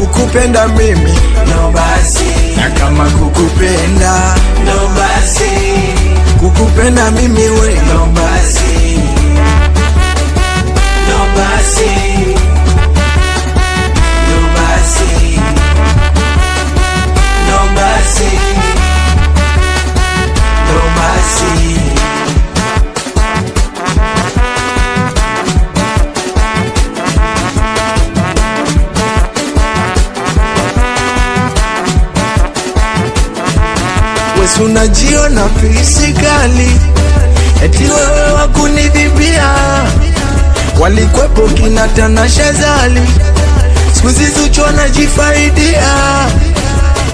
kukupenda mimi ndo basi, na kama kukupenda ndo basi, kukupenda mimi we ndo basi, ndo basi, ndo basi, ndo basi, ndo basi. Wesu unajiona pisi kali, eti wewe wakunidhibia. Walikwepo kina Tanasha Zali, skuzi Zuchu wanajifaidia.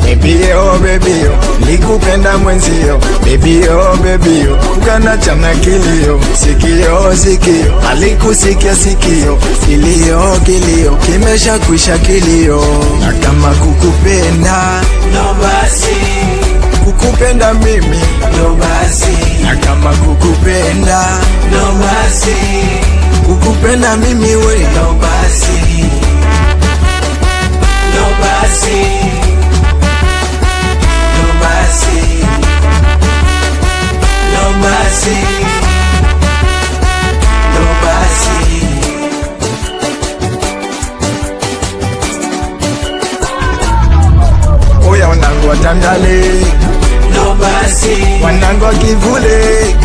Baby oh baby oh, nikupenda mwenzio. Baby oh baby oh, ukana chana kilio. Sikio sikio, alikusikia sikio. Kilio kilio, kimesha kwisha kilio. Na kama kukupenda Ndo basi, kukupenda mimi ndo basi, na kama kukupenda ndo basi, kukupenda mimi we ndo basi, ndo basi, ndo basi, ndo basi, ndo basi. oya wanangu wa Tandale, Ndo basi, wanangu wa Kivule,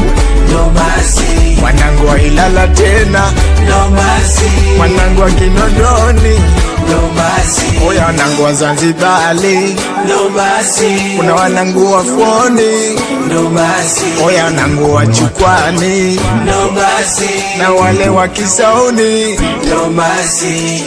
ndo basi, wanangu wa Ilala tena, ndo basi, wanangu wa Kinondoni, ndo basi, oya wanangu wa Zanzibari, ndo basi, kuna wanangu wa Fuoni, ndo basi, oya wanangu wa Chukwani ndo basi, na wale wa Kisauni. ndo basi.